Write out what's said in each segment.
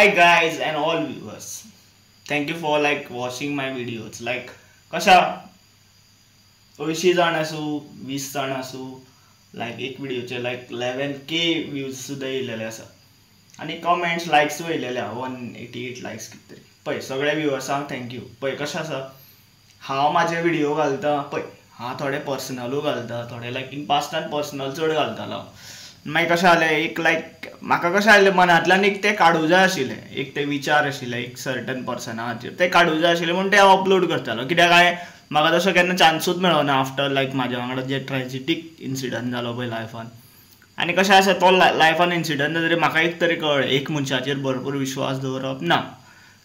Hi guys and all viewers. Thank you for watching my videos. कशा 80 जाण असू 20 जाण असू एक व्हिडिओचे 11K व्ह्यूज सुद्धा येयलेले आसा आणि कमेंट्स लायक्स येयलेले 188 लायक्स कितें तरी पळय सगळ्या व्ह्युअर्सांक थँक्यू. पळय कशें आसा हांव म्हाजे व्हिडिओ घालता पळय हांव थोडे पर्सनलू घालता थोडे इन पास्टान पर्सनल चड घालतालो. मागीर कशें जालें म्हाका कशें आसलें मनांतल्यान एक तें काडूं जाय आशिल्लें एक ते विचार आशिल्ले एक सर्टन पर्सना खातीर ते काडूं जाय आशिल्ले म्हणून ते हांव अपलोड करतालो. कित्याक म्हाका तसो केन्ना चान्सूच मेळना आफ्टर म्हाज्या वांगडा जे ट्रॅजिटीक इन्सिडंट जालो पळय लायफान. आनी कशें आसा तो लायफान इन्सिडंट जातकीर म्हाका एक तरी कळ्ळें एक मनशाचेर भरपूर विश्वास दवरप ना.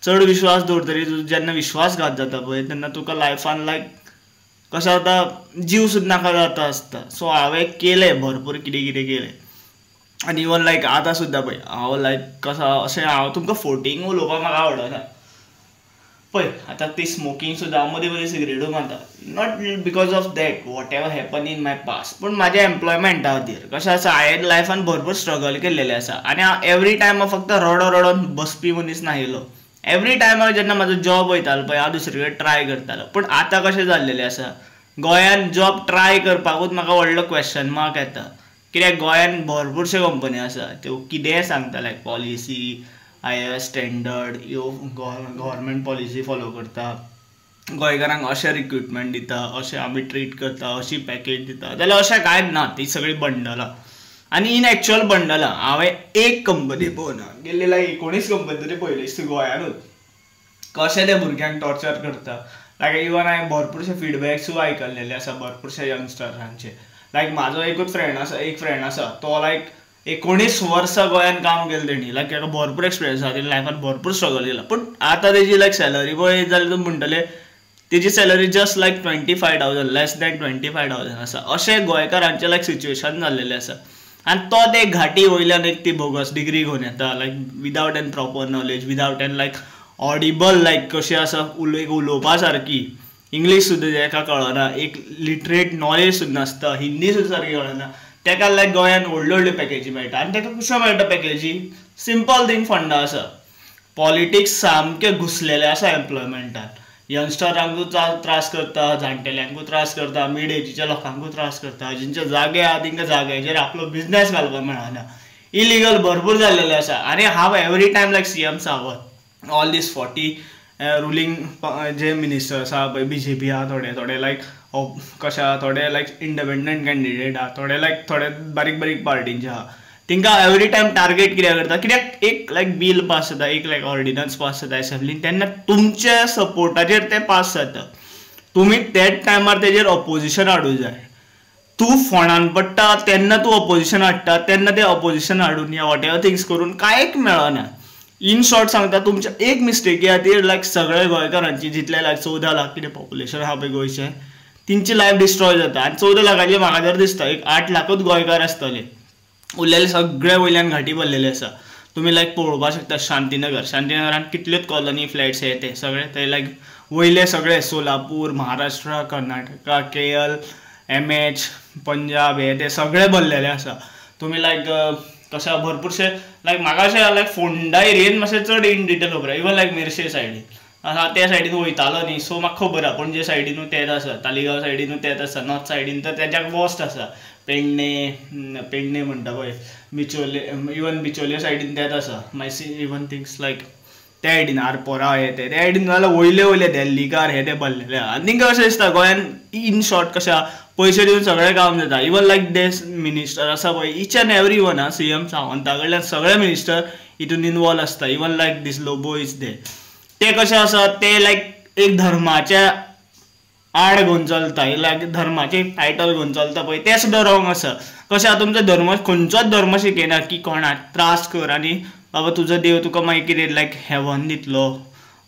चड विश्वास दवरतरी जेन्ना विश्वासघात जाता पळय तेन्ना तुका लायफान कशें जाता जीव सुद्दां नाका जाता आसता. सो हांवें केलें भरपूर कितें कितें केलें आनी इवन आतां सुद्दां पळय हांव कसो अशें हांव तुमकां फोटींग उलोवपाक म्हाका आवडना. पळय आतां ती स्मोकींग सुद्दां हांव मदीं मदीं सिगरेटू मारता not because of that what ever happen in my past पूण म्हाज्या एम्प्लॉयमेंटा खातीर कशें आसा हांवें लायफान भरपूर स्ट्रगल केल्लेलें आसा आनी हांव एवरी टायम फक्त रडोन बसपी मनीस नाशिल्लो. एवरी टायमार जेन्ना म्हाजो जॉब वयतालो पळय हांव दुसरे कडेन ट्राय करतालो. पूण आतां कशें जाल्लेलें आसा गोंयांत जॉब ट्राय करपाकूच म्हाका व्हडलो क्वेश्चन मार्क येता. कित्याक गोंयांत भरपूरश्यो कंपनी आसा त्यो कितेंय सांगता policy higher standard government policy follow करता गोंयकारांक अशें रिक्रुटमेंट दिता अशें आमी ट्रीट करता अशी पॅकेज दिता जाल्यार अशें कांयच ना. ती सगळी बंडलां आनी इन एक्चुअल बंडलां हांवें एक कंपनी पळोवना गेल्ली 19 कंपनी तरी पळयली गोंयानूच कशें ते भुरग्यांक टॉर्चर करता. इवन हांवें भरपूरशे फिडबॅक्सूय आयकल्लेले आसा भरपूरशे यंगस्टरांचे. म्हाजो एकूच फ्रेंड आसा तो 19 वर्सां गोंयांत काम केलें तेणी ताका भरपूर एक्सपिरियन्स आसा तेणी लायफान भरपूर स्ट्रगल केला. पूण आतां तेजी सॅलरी पळयत जाल्यार तुमी म्हणटले तेजी सॅलरी जस्ट 25,000 लेस दॅन 25,000 आसा. अशें गोंयकारांचें सिच्युएशन जाल्लेलें आसा आनी तो ते घाटी वयल्यान ती बोगस डिग्री घेवन येता without an proper knowledge without an audible कशी आसा उलोवपा सारकी इंग्लीश सुद्दां जेका कळना एक लिटरेट नॉलेज सुद्दां नासता हिंदी सुद्दां सारकी कळना तेका गोंयांत व्हडल्यो पॅकेजी मेळटा. आनी तेका कश्यो मेळटा पॅकेजी सिंपल थिंग फंडा आसा पॉलिटिक्स सामके घुसलेले आसा एम्प्लॉयमेंटान. यंगस्टरांकूय त्रास करता जाणटेल्यांकूय त्रास करता मिड एजीच्या लोकांकूय त्रास करता जेंचे जागे आहा तेंकां जाग्याचेर आपलो बिझनेस घालपाक मेळना. इलिगल भरपूर जाल्लेले आसा आनी हांव every time CM Sawant all these 40 ruling जे मिनिस्टर आसा पळय BJP आहा थोडे कशें आहा थोडे इंडिपेंडंट कॅन्डिडेट आहा थोडे बारीक बारीक पार्टींचे आहा तेंकां एवरी टायम टार्गेट कित्याक करता कित्याक एक बील पास जाता एक ऑर्डिनन्स पास जाता एसेंब्लीन तेन्ना तुमच्या सपोर्टाचेर ते पास जाता. तुमी त्याच टायमार तेजेर ऑपोजिशन हाडूं जाय. तूं फोंडान पडटा तेन्ना तूं ऑपोजिशन हाडटा तेन्ना तें ऑपोजिशन हाडून या वॉट एवर थिंग्स करून कांयच मेळना. इन शॉर्ट सांगता तुमच्या एक मिस्टेकी खातीर सगळे गोंयकारांची जितले 14 लाख कितें पॉप्युलेशन आहा पळय गोंयचें तेंची लायफ डिस्ट्रॉय जाता. आनी 14 लाखाचे म्हाका जर दिसता एक 8 लाखूच गोंयकार आसतले उरलेले सगळे वयल्यान घाटी भरलेले आसा. तुमी पळोवपाक शकता शांतीनगरांत कितल्योच कॉलनी फ्लॅट्स हे ते सगळे ते वयले सगळे सोलापूर महाराष्ट्र कर्नाटका KL MH पंजाब हे ते सगळे भरलेले आसा. तुमी कशें भरपूरशे म्हाका अशें फोंडा एरियेन मातशें चड इन डिटेल खबर आहा. इवन मेर्शे सायडीन आसा त्या सायडीन वयतालो न्ही सो म्हाका खबर आहा. पणजे सायडीनूय तेच आसा तालिगांव सायडीनूय तेच आसा नॉर्थ सायडीन तर तेज्याक वॉस्ट आसा पेडणे म्हणटा पळय बिचोले इवन बिचोले सायडीन तेच आसा. मागीर इवन थिंग्स त्या सायडीन आरपोरा हे ते त्या सायडीन जाल्यार वयले देल्लीकार हे ते भरलेले आहा. आनी तांकां अशें दिसता गोंयांत इन शॉर्ट कशें आहा पयशे दिवन सगळें काम जाता. इवन देस मिनिस्टर आसा पळय each and every one CM सावंता कडल्यान सगळे मिनिस्टर हितून इनवॉल्व आसता. इवन दीस लोबो इज दे ते कशें आसा ते एक धर्माच्या आड घेवन चलता धर्माचे टायटल घेवन चलता पळय ते सुद्दां रॉंग आसा. कशें आहा तुमचो धर्म खंयचोच धर्म शिकयना की कोणाक त्रास कर आनी बाबा तुजो देव तुका मागीर कितें हेवन दितलो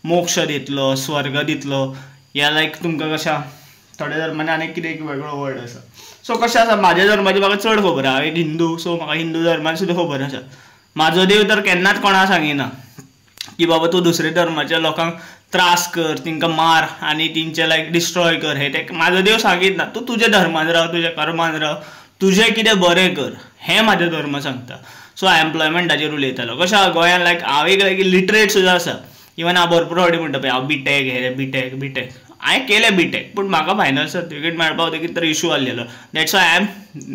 मोक्ष दितलो स्वर्ग दितलो या तुमकां कशें थोड्या धर्मांनी आनी कितें वेगळो वर्ड आसा. सो कशें आसा म्हाज्या धर्माची म्हाका चड खबर आहा. हांव एक हिंदू सो म्हाका हिंदू धर्मान सुद्दां खबर आसा. म्हाजो देव तर केन्नाच कोणाक सांगिना की बाबा तूं दुसऱ्या धर्माच्या लोकांक त्रास कर तांकां मार आनी तेंचे डिस्ट्रॉय कर हे ते म्हाजो देव सांगीत ना. तूं तुज्या धर्मान राव तुज्या कर्मान राव तुजें कितें बरें कर हें म्हाजें धर्म सांगता. सो एम्प्लॉयमेंटाचेर उलयतालो. कशें आहा गोंयांत लायक हांव एक लिटरेट सुद्दां आसा. इवन हांव भरपूर फावटी म्हणटा पळय हांव बीटेक हे बीटेक हांवें केलें बीटेक, पूण म्हाका फायनल सर्टिफिकेट मेळपा खातीर कितें तरी इशू आसलेलो. That's why I am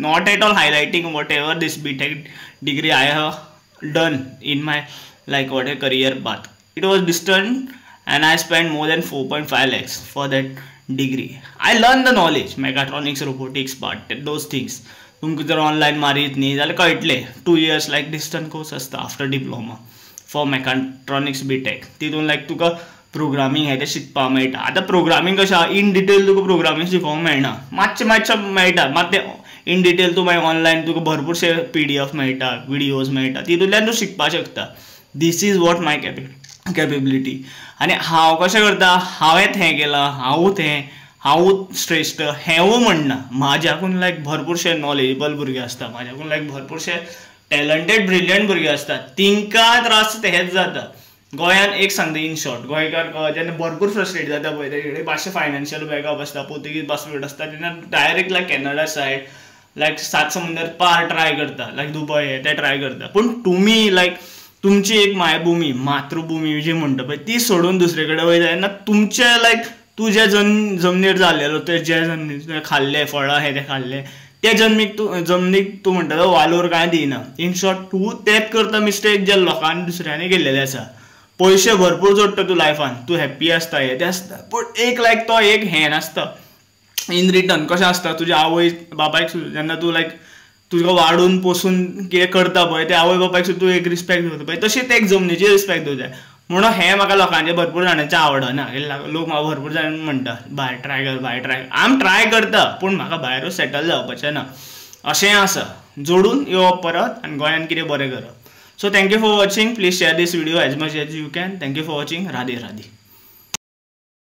not at all highlighting whatever this BTech degree I have done in my like what a career path. It was distant and I spent more than 4.5 lakhs for that degree. I learned the knowledge, mechatronics, robotics part, those things. तुमकां जर online मारीत न्ही जाल्यार कळटलें. 2 years like distance course आसता after diploma for mechatronics B Tech. तितून like तुका programming हे तें शिकपाक मेळटा. आतां प्रोग्रामींग कशें आहा इन डिटेल तुका प्रोग्रामींग शिकोवंक मेळना, मातशें मेळटा. मात तें इन डिटेल तूं मागीर ऑनलायन तुका भरपूरशे PDF मेळटा, विडियोज मेळटा, तितूंतल्यान तूं शिकपाक शकता. This is what my capability. आनी हांव कशें करता, हांवें हें केलां, हांवूच श्रेश्ठ हेंवूय म्हणना. म्हाज्याकून लायक भरपूरशे नॉलेजेबल भुरगे आसता, म्हाज्याकून लायक भरपूरशे टॅलंटेड ब्रिलियंट भुरगे आसतात. तिंकां त्रास हेच जाता. गोंयांत एक सांगता इन शॉर्ट, गोंयकार जेन्ना भरपूर फ्रस्ट्रेट जाता पळय तेजे मातशें फायनान्शियल बॅकअप आसता, पोर्तुगीज पासपोर्ट आसता, तेन्ना डायरेक्ट लायक कॅनडा सायड लायक 7 समुंदर पार ट्राय करता, लायक दुबय हे ते ट्राय करता. पूण तुमी लायक तुमची एक मायभुमी मातृभुमी जी म्हणटा पळय ती सोडून दुसरे कडेन वयता तेन्ना तुमचे लायक तूं जे जमनीर जाल्लेलो ते जे जमनीर खाल्ले फळां हे ते खाल्ले ते जमनीक तूं म्हणटा तो वालोर कांय दिना. इन शॉर्ट तूं तेंच करता मिस्टेक जे लोकांनी दुसऱ्यांनी केल्लेले आसा. पयशे भरपूर जोडटा तूं लायफान, तूं हॅप्पी आसता हे तें आसता, पूण एक लायक तो एक हें नासता इन रिटर्न. कशें आसता तुज्या आवय बापायक जेन्ना तूं लायक तुका वाडून पोसून कितें करता पळय ते आवय बापायक सुद्दां तूं एक रिस्पेक्ट दिवता पळय, तशीच एक जमनीची रिस्पेक्ट दिवंक जाय. म्हणून हें म्हाका लोकांचे भरपूर जाणांचें आवडना. लोक म्हाका भरपूर जाण म्हणटा भायर ट्राय कर हांव ट्राय करता, पूण म्हाका भायरूच सेटल जावपाचें ना. अशें आसा, जोडून येवप परत आनी गोंयांत कितें बरें करप. So thank you for watching. Please share this video as much as you can. Thank you for watching. Radhe Radhe.